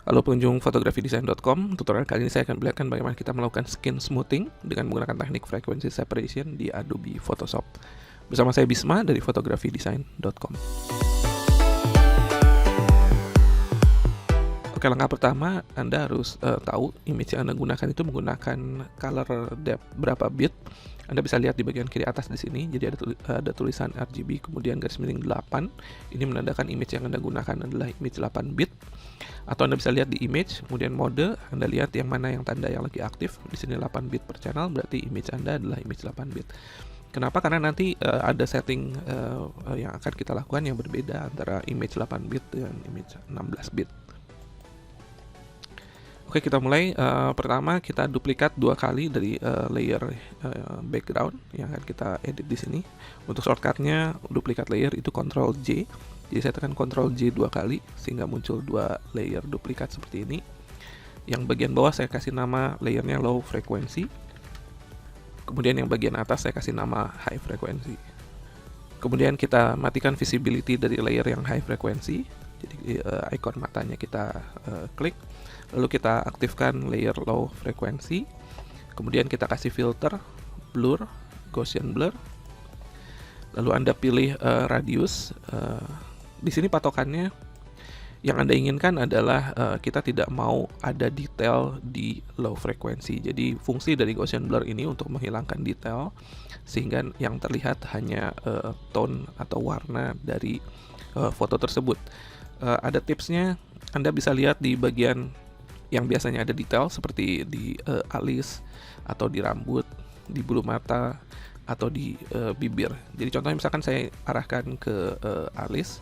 Halo pengunjung fotografidesign.com, tutorial kali ini saya akan perlihatkan bagaimana kita melakukan skin smoothing dengan menggunakan teknik frequency separation di Adobe Photoshop. Bersama saya Bisma dari fotografidesign.com. Oke, langkah pertama Anda harus tahu image yang Anda gunakan itu menggunakan color depth berapa bit. Anda bisa lihat di bagian kiri atas di sini, jadi ada tulisan RGB kemudian garis miring 8. Ini menandakan image yang Anda gunakan adalah image 8 bit. Atau Anda bisa lihat di image, kemudian mode, Anda lihat yang mana yang tanda yang lagi aktif. Di sini 8 bit per channel, berarti image Anda adalah image 8 bit. Kenapa? Karena nanti ada setting yang akan kita lakukan yang berbeda antara image 8 bit dan image 16 bit. Oke, kita mulai. Pertama kita duplikat 2 kali dari layer background yang akan kita edit di sini. Untuk shortcutnya duplikat layer itu Ctrl J. Jadi saya tekan Ctrl J 2 kali sehingga muncul 2 layer duplikat seperti ini. Yang bagian bawah saya kasih nama layernya low frequency. Kemudian yang bagian atas saya kasih nama high frequency. Kemudian kita matikan visibility dari layer yang high frequency. Jadi icon matanya kita klik. Lalu kita aktifkan layer low frequency. Kemudian kita kasih filter, blur, Gaussian blur. Lalu Anda pilih radius. Di sini patokannya yang Anda inginkan adalah kita tidak mau ada detail di low frequency. Jadi fungsi dari Gaussian blur ini untuk menghilangkan detail sehingga yang terlihat hanya tone atau warna dari foto tersebut. Ada tipsnya, Anda bisa lihat di bagian yang biasanya ada detail seperti di alis atau di rambut, di bulu mata atau di bibir. Jadi contohnya misalkan saya arahkan ke alis,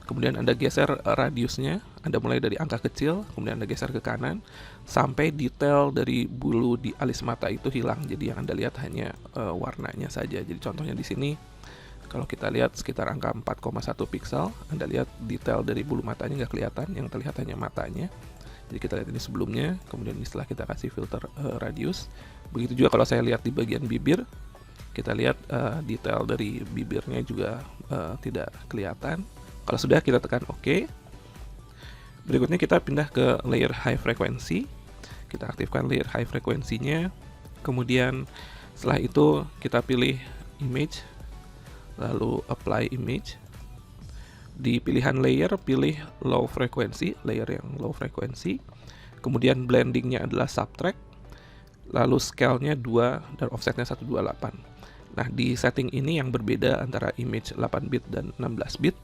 kemudian Anda geser radiusnya, Anda mulai dari angka kecil, kemudian Anda geser ke kanan sampai detail dari bulu di alis mata itu hilang. Jadi yang Anda lihat hanya warnanya saja. Jadi contohnya di sini kalau kita lihat sekitar angka 4,1 pixel, Anda lihat detail dari bulu matanya nggak kelihatan, yang terlihat hanya matanya. Jadi kita lihat ini sebelumnya, kemudian setelah kita kasih filter radius. Begitu juga kalau saya lihat di bagian bibir, kita lihat detail dari bibirnya juga tidak kelihatan. Kalau sudah, kita tekan OK. Berikutnya kita pindah ke layer high frequency. Kita aktifkan layer high frequency-nya. Kemudian setelah itu kita pilih image, lalu apply image. Di pilihan layer, pilih low frequency, layer yang low frequency. Kemudian blendingnya adalah subtract. Lalu scale-nya 2 dan offsetnya 128. Nah, di setting ini yang berbeda antara image 8 bit dan 16 bit.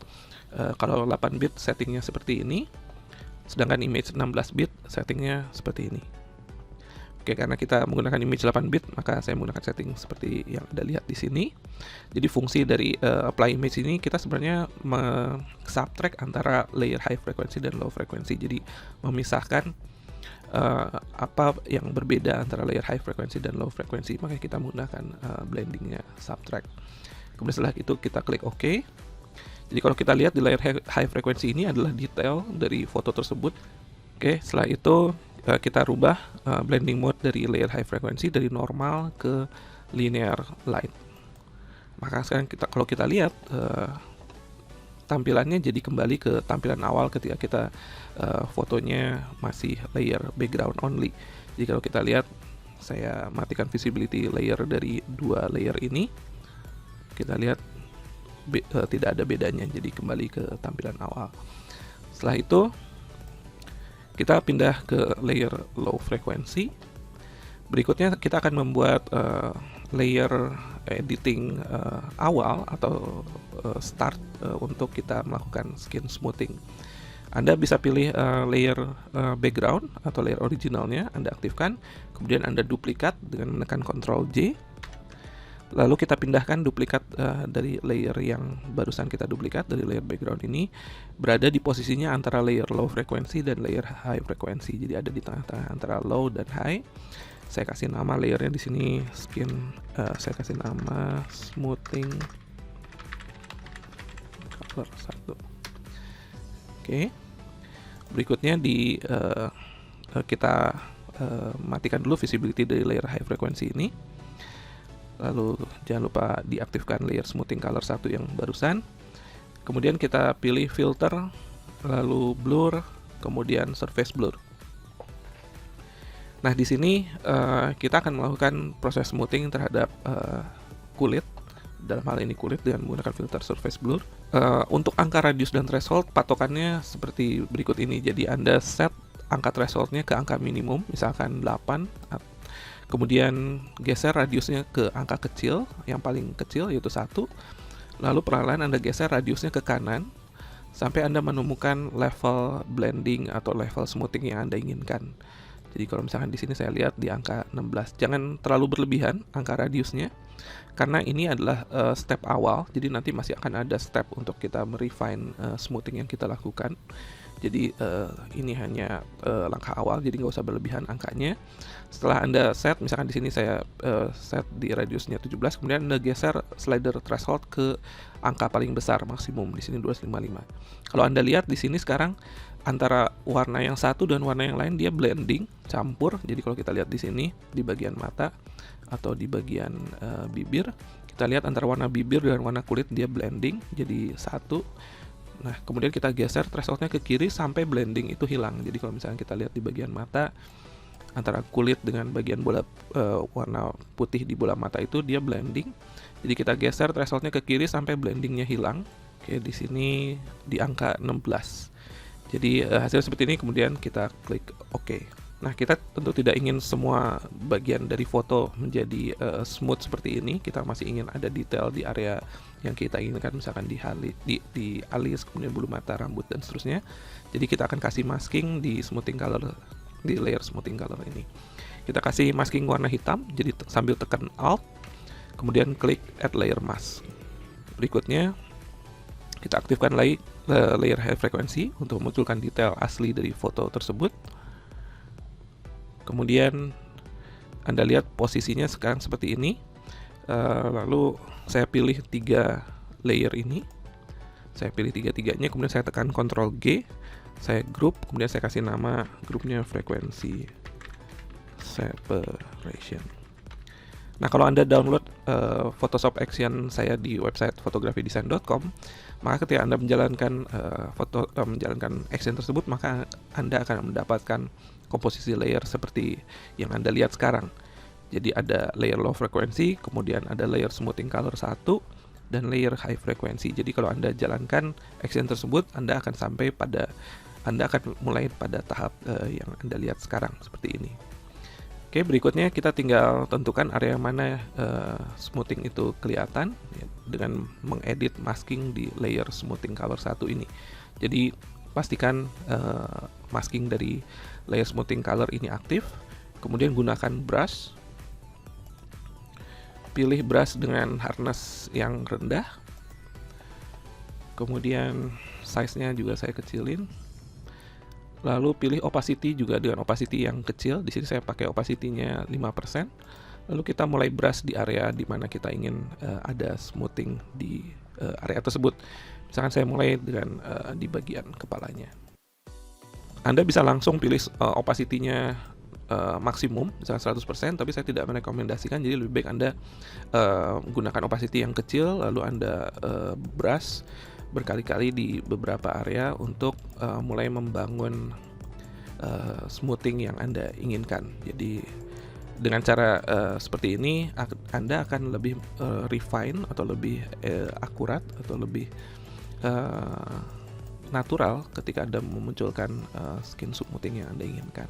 Kalau 8 bit settingnya seperti ini, sedangkan image 16 bit settingnya seperti ini. Oke, karena kita menggunakan image 8 bit, maka saya menggunakan setting seperti yang Anda lihat di sini. Jadi fungsi dari apply image ini kita sebenarnya subtract antara layer high frequency dan low frequency. Jadi memisahkan apa yang berbeda antara layer high frequency dan low frequency, maka kita menggunakan blendingnya subtract. Kemudian setelah itu kita klik OK. Jadi kalau kita lihat di layer high frequency ini adalah detail dari foto tersebut. Oke, setelah itu kita rubah blending mode dari layer high frequency dari normal ke linear light. Maka sekarang kalau kita lihat tampilannya jadi kembali ke tampilan awal ketika kita fotonya masih layer background only. Jadi kalau kita lihat, saya matikan visibility layer dari 2 layer ini. Kita lihat tidak ada bedanya, jadi kembali ke tampilan awal. Setelah itu kita pindah ke layer low frequency. Berikutnya kita akan membuat layer editing awal atau start untuk kita melakukan skin smoothing. Anda bisa pilih layer background atau layer originalnya, Anda aktifkan, kemudian Anda duplikat dengan menekan Ctrl J. Lalu kita pindahkan duplikat dari layer yang barusan kita duplikat dari layer background ini berada di posisinya antara layer low frequency dan layer high frequency. Jadi ada di tengah-tengah antara low dan high. Saya kasih nama layernya di sini skin. Saya kasih nama smoothing color 1. Oke. Berikutnya kita matikan dulu visibility dari layer high frequency ini. Lalu jangan lupa diaktifkan layer smoothing color 1 yang barusan. Kemudian kita pilih filter, lalu blur, kemudian surface blur. Nah, di sini kita akan melakukan proses smoothing terhadap kulit, dalam hal ini kulit dengan menggunakan filter surface blur. Untuk angka radius dan threshold patokannya seperti berikut ini. Jadi Anda set angka thresholdnya ke angka minimum, misalkan 8, kemudian geser radiusnya ke angka kecil, yang paling kecil yaitu 1, lalu perlahan Anda geser radiusnya ke kanan sampai Anda menemukan level blending atau level smoothing yang Anda inginkan. Jadi kalau misalkan di sini saya lihat di angka 16, jangan terlalu berlebihan angka radiusnya, karena ini adalah step awal, jadi nanti masih akan ada step untuk kita merefine smoothing yang kita lakukan. Jadi ini hanya langkah awal, jadi nggak usah berlebihan angkanya. Setelah Anda set, misalkan di sini saya set di radiusnya 17, kemudian Anda geser slider threshold ke angka paling besar maksimum, di sini 255. Kalau Anda lihat di sini sekarang antara warna yang satu dan warna yang lain dia blending, campur. Jadi kalau kita lihat di sini di bagian mata atau di bagian bibir, kita lihat antara warna bibir dan warna kulit dia blending jadi satu. Nah, kemudian kita geser thresholdnya ke kiri sampai blending itu hilang. Jadi kalau misalnya kita lihat di bagian mata, antara kulit dengan bagian bola warna putih di bola mata itu dia blending. Jadi kita geser thresholdnya ke kiri sampai blendingnya hilang. Oke, di sini di angka 16. Jadi hasil seperti ini, kemudian kita klik OK. Nah, kita tentu tidak ingin semua bagian dari foto menjadi smooth seperti ini. Kita masih ingin ada detail di area yang kita inginkan, misalkan di alis, kemudian bulu mata, rambut, dan seterusnya. Jadi kita akan kasih masking di smoothing color, di layer smoothing color ini. Kita kasih masking warna hitam, jadi sambil tekan Alt, kemudian klik Add Layer Mask. Berikutnya, kita aktifkan lagi layer high frequency untuk memunculkan detail asli dari foto tersebut. Kemudian Anda lihat posisinya sekarang seperti ini. Lalu saya pilih 3 layer ini. Saya pilih tiga-tiganya, kemudian saya tekan Ctrl G, saya group, kemudian saya kasih nama grupnya frekuensi separation. Nah, kalau Anda download Photoshop Action saya di website photographydesign.com, maka ketika Anda menjalankan menjalankan action tersebut, maka Anda akan mendapatkan komposisi layer seperti yang Anda lihat sekarang. Jadi ada layer low frequency, kemudian ada layer smoothing color 1, dan layer high frequency. Jadi kalau Anda jalankan action tersebut, Anda akan mulai pada tahap yang Anda lihat sekarang seperti ini. Oke, berikutnya kita tinggal tentukan area mana smoothing itu kelihatan ya, dengan mengedit masking di layer smoothing color 1 ini. Jadi pastikan masking dari layer smoothing color ini aktif. Kemudian gunakan brush. Pilih brush dengan hardness yang rendah. Kemudian size-nya juga saya kecilin. Lalu pilih opacity juga dengan opacity yang kecil. Di sini saya pakai opacity-nya 5%. Lalu kita mulai brush di area di mana kita ingin ada smoothing di area tersebut. Misalkan saya mulai dengan di bagian kepalanya. Anda bisa langsung pilih opacity-nya maksimum, misalnya 100%, tapi saya tidak merekomendasikan. Jadi lebih baik Anda menggunakan opacity yang kecil, lalu Anda brush berkali-kali di beberapa area untuk mulai membangun smoothing yang Anda inginkan. Jadi dengan cara seperti ini Anda akan lebih refine atau lebih akurat atau lebih natural ketika Anda memunculkan skin smoothing yang Anda inginkan.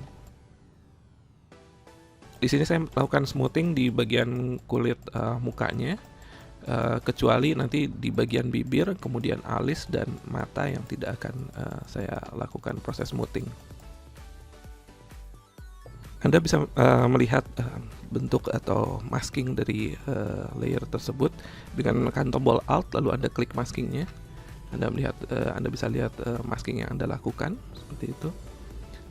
Di sini saya melakukan smoothing di bagian kulit mukanya. Kecuali nanti di bagian bibir, kemudian alis dan mata yang tidak akan saya lakukan proses smoothing. Anda bisa melihat bentuk atau masking dari layer tersebut dengan menekan tombol Alt, lalu Anda klik maskingnya. Anda bisa lihat masking yang Anda lakukan seperti itu.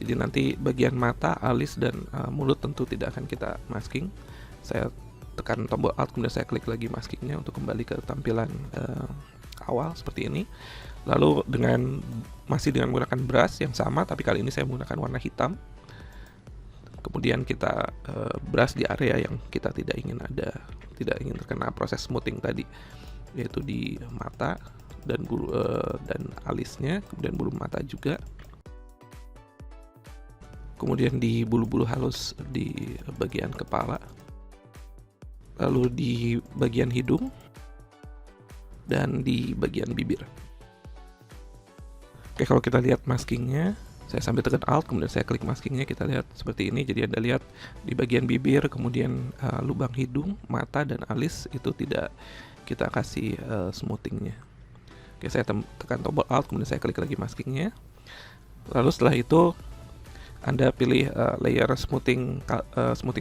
Jadi nanti bagian mata, alis dan mulut tentu tidak akan kita masking. Saya tekan tombol Alt, kemudian saya klik lagi maskingnya untuk kembali ke tampilan awal seperti ini. Lalu masih dengan menggunakan brush yang sama, tapi kali ini saya menggunakan warna hitam. Kemudian kita brush di area yang kita tidak ingin terkena proses smoothing tadi, yaitu di mata dan alisnya, kemudian bulu mata juga. kemudian di bulu-bulu halus di bagian kepala, lalu di bagian hidung, dan di bagian bibir. Oke, kalau kita lihat maskingnya, saya sambil tekan Alt, kemudian saya klik maskingnya, kita lihat seperti ini. Jadi Anda lihat di bagian bibir, kemudian lubang hidung, mata, dan alis itu tidak kita kasih smoothingnya. Oke, saya tekan tombol Alt, kemudian saya klik lagi maskingnya. Lalu setelah itu Anda pilih layer smoothing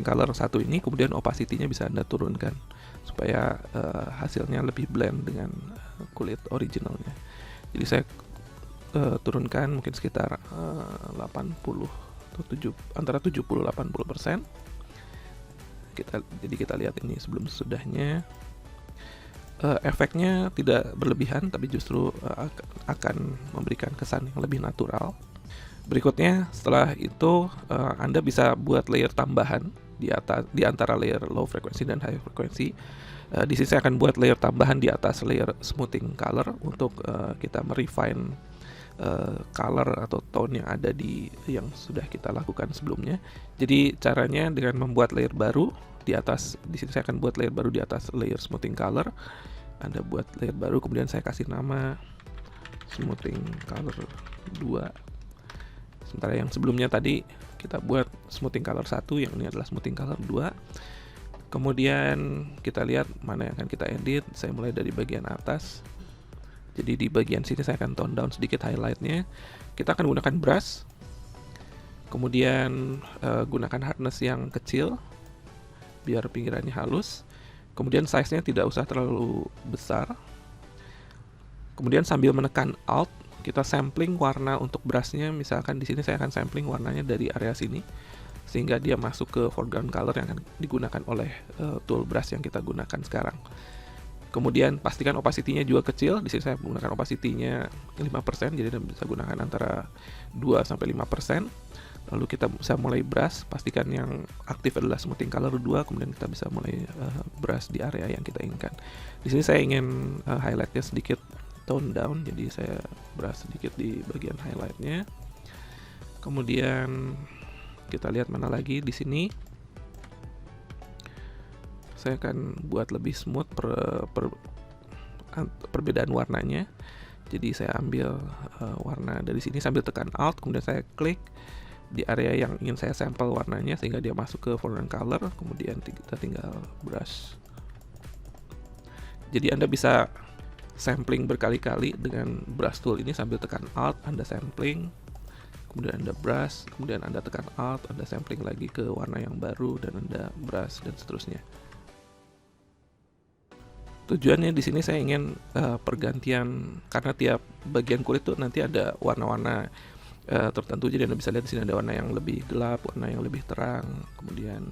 color 1 ini, kemudian opacity-nya bisa Anda turunkan supaya hasilnya lebih blend dengan kulit originalnya. Jadi saya turunkan mungkin sekitar 80 atau antara 70-80%. Jadi kita lihat ini sebelum sesudahnya. Efeknya tidak berlebihan, tapi justru akan memberikan kesan yang lebih natural. Berikutnya, setelah itu Anda bisa buat layer tambahan di antara layer low frequency dan high frequency. Di sini saya akan buat layer tambahan di atas layer smoothing color untuk kita merefine color atau tone yang ada yang sudah kita lakukan sebelumnya. Jadi caranya dengan membuat layer baru di atas. Di sini saya akan buat layer baru di atas layer smoothing color. Anda buat layer baru, kemudian saya kasih nama smoothing color 2. Sementara yang sebelumnya tadi kita buat smoothing color 1, yang ini adalah smoothing color 2. Kemudian kita lihat mana yang akan kita edit. Saya mulai dari bagian atas. Jadi di bagian sini saya akan tone down sedikit highlightnya. Kita akan gunakan brush. Kemudian gunakan hardness yang kecil biar pinggirannya halus. Kemudian size-nya tidak usah terlalu besar. Kemudian sambil menekan Alt, kita sampling warna untuk brushnya. Misalkan di sini saya akan sampling warnanya dari area sini, sehingga dia masuk ke foreground color yang akan digunakan oleh tool brush yang kita gunakan sekarang. Kemudian pastikan opacity-nya juga kecil. Di sini saya menggunakan opacity-nya 5%, jadi Anda bisa gunakan antara 2-5%. Lalu kita bisa mulai brush, pastikan yang aktif adalah smoothing color 2, kemudian kita bisa mulai brush di area yang kita inginkan. Di sini saya ingin highlight-nya sedikit tone down, jadi saya brush sedikit di bagian highlight-nya. Kemudian kita lihat mana lagi di sini. Saya akan buat lebih smooth perbedaan warnanya. Jadi saya ambil warna dari sini sambil tekan Alt, kemudian saya klik di area yang ingin saya sampel warnanya sehingga dia masuk ke foreground color. Kemudian kita tinggal brush. Jadi Anda bisa sampling berkali-kali dengan brush tool ini sambil tekan Alt, Anda sampling, kemudian Anda brush, kemudian Anda tekan Alt, Anda sampling lagi ke warna yang baru, dan Anda brush, dan seterusnya. Tujuannya di sini saya ingin pergantian, karena tiap bagian kulit tuh nanti ada warna-warna tertentu. Jadi Anda bisa lihat di sini ada warna yang lebih gelap, warna yang lebih terang, kemudian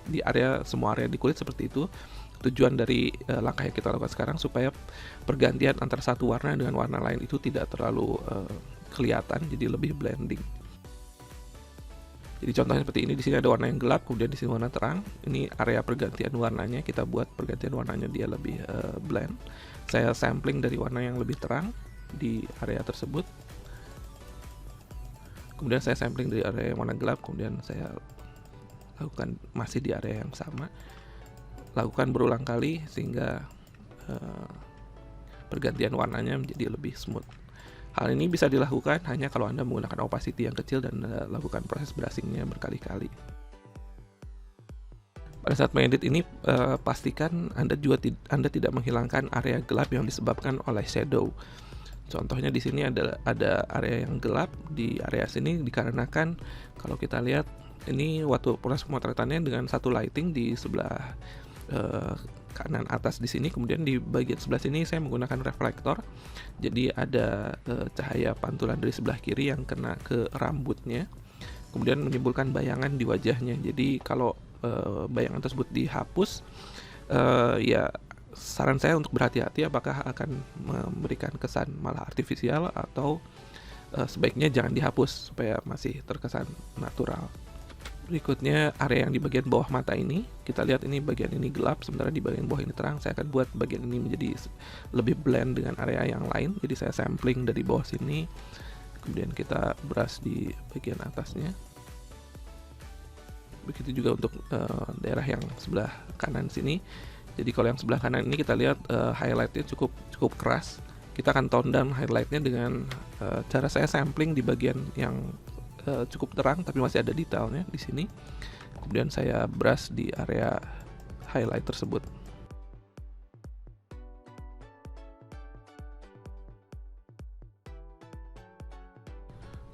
di semua area di kulit seperti itu. Tujuan dari langkah yang kita lakukan sekarang supaya pergantian antara satu warna dengan warna lain itu tidak terlalu kelihatan, jadi lebih blending. Jadi contohnya seperti ini, di sini ada warna yang gelap, kemudian di sini warna terang. Ini area pergantian warnanya, kita buat pergantian warnanya dia lebih blend. Saya sampling dari warna yang lebih terang di area tersebut. Kemudian saya sampling dari area yang warna gelap, kemudian saya lakukan masih di area yang sama. Lakukan berulang kali sehingga pergantian warnanya menjadi lebih smooth. Hal ini bisa dilakukan hanya kalau Anda menggunakan opacity yang kecil dan lakukan proses brushingnya berkali-kali. Pada saat mengedit ini, pastikan Anda tidak menghilangkan area gelap yang disebabkan oleh shadow. Contohnya di sini ada area yang gelap di area sini dikarenakan kalau kita lihat ini waktu proses pemotretannya dengan satu lighting di sebelah kanan atas di sini, kemudian di bagian sebelah sini saya menggunakan reflektor. Jadi ada cahaya pantulan dari sebelah kiri yang kena ke rambutnya, kemudian menimbulkan bayangan di wajahnya. Jadi kalau bayangan tersebut dihapus, ya saran saya untuk berhati-hati apakah akan memberikan kesan malah artifisial atau sebaiknya jangan dihapus supaya masih terkesan natural. Berikutnya area yang di bagian bawah mata ini, kita lihat ini bagian ini gelap, sementara di bagian bawah ini terang. Saya akan buat bagian ini menjadi lebih blend dengan area yang lain. Jadi saya sampling dari bawah sini, kemudian kita brush di bagian atasnya. Begitu juga untuk daerah yang sebelah kanan sini. Jadi kalau yang sebelah kanan ini kita lihat highlightnya cukup keras. Kita akan tone down highlightnya dengan cara saya sampling di bagian yang cukup terang tapi masih ada detailnya di sini. Kemudian saya brush di area highlight tersebut.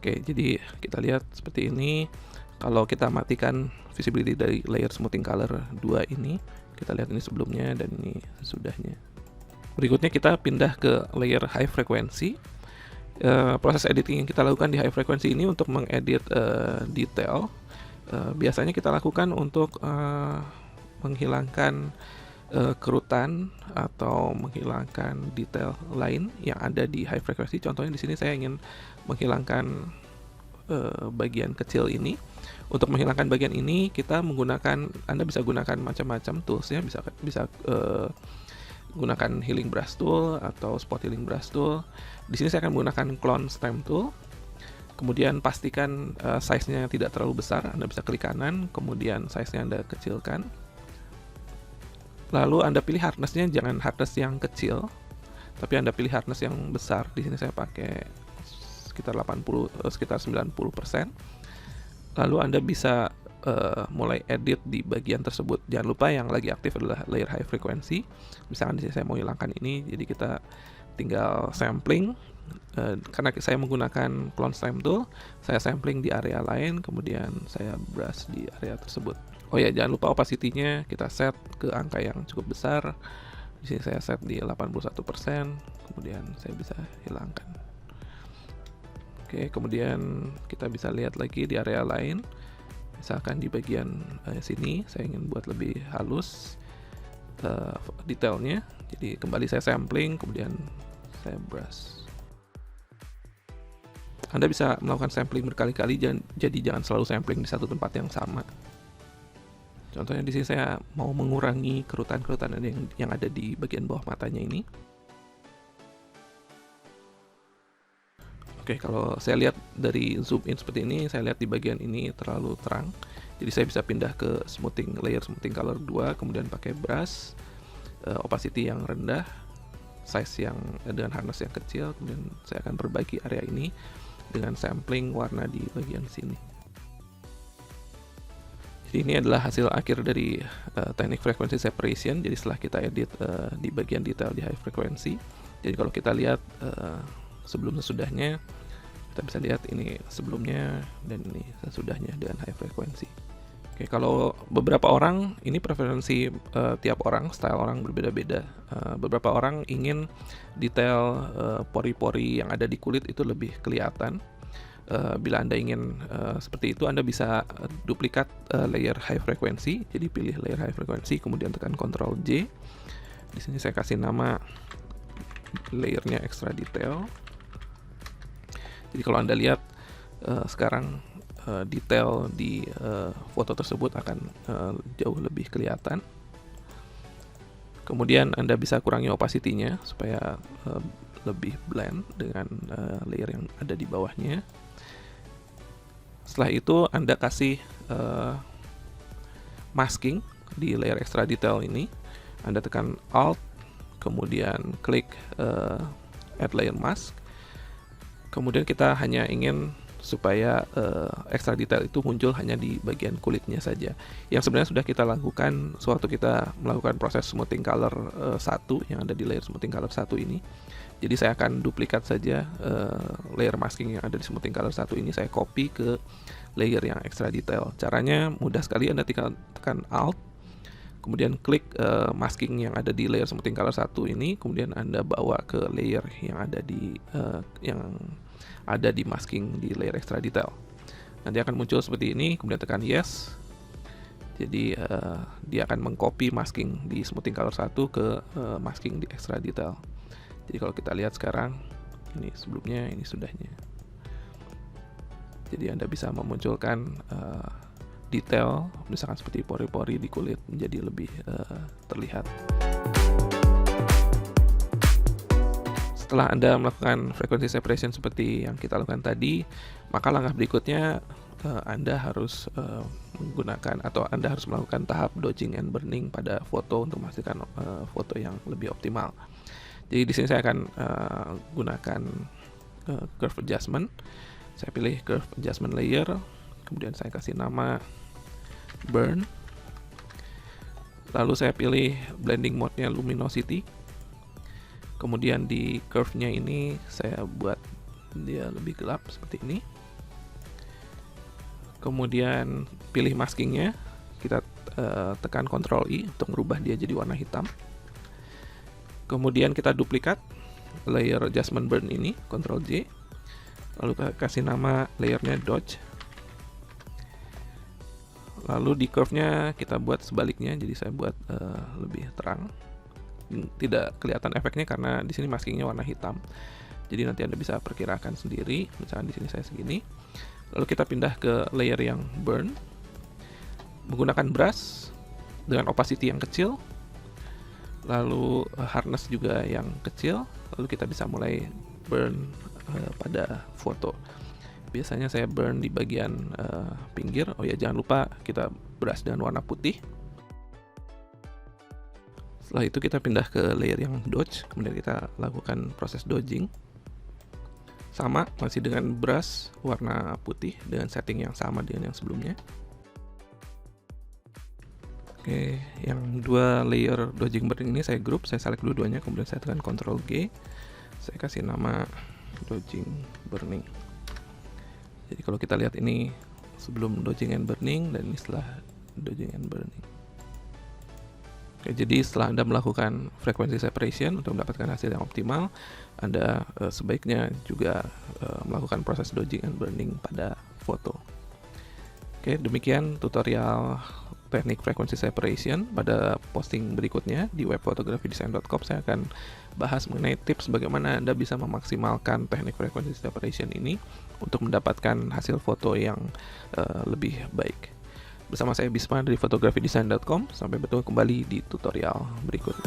Oke, jadi kita lihat seperti ini. Kalau kita matikan visibility dari layer smoothing color 2 ini, kita lihat ini sebelumnya dan ini sesudahnya. Berikutnya kita pindah ke layer high frequency. Proses editing yang kita lakukan di high frequency ini untuk mengedit detail. Biasanya kita lakukan untuk menghilangkan kerutan atau menghilangkan detail lain yang ada di high frequency. Contohnya di sini saya ingin menghilangkan bagian kecil ini. Untuk menghilangkan bagian ini kita menggunakan, Anda bisa gunakan macam-macam toolsnya, bisa gunakan healing brush tool atau spot healing brush tool. Di sini saya akan menggunakan clone stamp tool. Kemudian pastikan size-nya tidak terlalu besar. Anda bisa klik kanan, kemudian size-nya Anda kecilkan. Lalu Anda pilih hardness-nya, jangan hardness yang kecil, tapi Anda pilih hardness yang besar. Di sini saya pakai sekitar 90%. Lalu Anda bisa mulai edit di bagian tersebut. Jangan lupa yang lagi aktif adalah layer high frequency. Misalkan di sini saya mau hilangkan ini, jadi kita tinggal sampling. Karena saya menggunakan clone stamp tool, saya sampling di area lain, kemudian saya brush di area tersebut. Oh ya, jangan lupa opacity-nya kita set ke angka yang cukup besar. Di sini saya set di 81%, kemudian saya bisa hilangkan. Oke, kemudian kita bisa lihat lagi di area lain. Misalkan di bagian sini saya ingin buat lebih halus detailnya. Jadi kembali saya sampling, kemudian saya brush. Anda bisa melakukan sampling berkali-kali, jadi jangan selalu sampling di satu tempat yang sama. Contohnya di sini saya mau mengurangi kerutan-kerutan yang ada di bagian bawah matanya ini. Oke, kalau saya lihat dari zoom in seperti ini, saya lihat di bagian ini terlalu terang. Jadi saya bisa pindah ke layer smoothing color 2, kemudian pakai brush, opacity yang rendah, size yang dengan hardness yang kecil, kemudian saya akan perbaiki area ini dengan sampling warna di bagian sini. Jadi ini adalah hasil akhir dari teknik frequency separation. Jadi setelah kita edit di bagian detail di high frequency, jadi kalau kita lihat sebelum sesudahnya, kita bisa lihat ini sebelumnya dan ini sesudahnya dengan high frequency. Oke, kalau beberapa orang, ini preferensi tiap orang, style orang berbeda-beda. Beberapa orang ingin detail pori-pori yang ada di kulit itu lebih kelihatan. Bila Anda ingin seperti itu, Anda bisa duplikat layer high frequency. Jadi pilih layer high frequency, kemudian tekan Ctrl J. Di sini saya kasih nama layernya extra detail. Jadi kalau Anda lihat sekarang detail di foto tersebut akan jauh lebih kelihatan. Kemudian Anda bisa kurangi opacity-nya supaya lebih blend dengan layer yang ada di bawahnya. Setelah itu Anda kasih masking di layer extra detail ini. Anda tekan Alt, kemudian klik Add Layer Mask. Kemudian kita hanya ingin supaya extra detail itu muncul hanya di bagian kulitnya saja. Yang sebenarnya sudah kita lakukan sewaktu kita melakukan proses smoothing color 1 yang ada di layer smoothing color 1 ini. Jadi saya akan duplikat saja layer masking yang ada di smoothing color 1 ini, saya copy ke layer yang extra detail. Caranya mudah sekali, Anda tekan Alt, kemudian klik masking yang ada di layer smoothing color 1 ini, kemudian Anda bawa ke layer yang ada di masking di layer extra detail. Nanti akan muncul seperti ini, kemudian tekan yes. Jadi dia akan mengcopy masking di smoothing color 1 ke masking di extra detail. Jadi kalau kita lihat sekarang, ini sebelumnya, ini sudahnya. Jadi Anda bisa memunculkan detail, misalkan seperti pori-pori di kulit menjadi lebih terlihat. Setelah Anda melakukan frequency separation seperti yang kita lakukan tadi, maka langkah berikutnya Anda harus menggunakan atau Anda harus melakukan tahap dodging and burning pada foto untuk memastikan foto yang lebih optimal. Jadi di sini saya akan gunakan curve adjustment. Saya pilih curve adjustment layer, kemudian saya kasih nama burn. Lalu saya pilih blending mode-nya luminosity. Kemudian di curve-nya ini saya buat dia lebih gelap seperti ini. Kemudian pilih masking-nya, kita tekan Ctrl I untuk merubah dia jadi warna hitam. Kemudian kita duplikat layer adjustment burn ini, Ctrl J. Lalu kasih nama layernya dodge. Lalu di curve-nya kita buat sebaliknya, jadi saya buat lebih terang. Tidak kelihatan efeknya karena di sini maskingnya warna hitam. Jadi nanti Anda bisa perkirakan sendiri. Misalkan di sini saya segini. Lalu kita pindah ke layer yang burn. Menggunakan brush dengan opacity yang kecil. Lalu hardness juga yang kecil. Lalu kita bisa mulai burn pada foto. Biasanya saya burn di bagian pinggir. Oh ya, jangan lupa kita brush dengan warna putih. Setelah itu kita pindah ke layer yang dodge, kemudian kita lakukan proses dodging. Sama, masih dengan brush warna putih dengan setting yang sama dengan yang sebelumnya. Oke, yang dua layer dodging burning ini saya group, saya select dua-duanya, kemudian saya tekan Ctrl G. Saya kasih nama dodging burning. Jadi kalau kita lihat ini sebelum dodging and burning dan ini setelah dodging and burning. Oke, jadi setelah Anda melakukan frequency separation untuk mendapatkan hasil yang optimal, Anda sebaiknya juga melakukan proses dodging and burning pada foto. Oke, demikian tutorial teknik frequency separation. Pada posting berikutnya di webphotographydesign.com saya akan bahas mengenai tips bagaimana Anda bisa memaksimalkan teknik frequency separation ini untuk mendapatkan hasil foto yang lebih baik. Bersama saya Bisma dari photographydesign.com. Sampai bertemu kembali di tutorial berikutnya.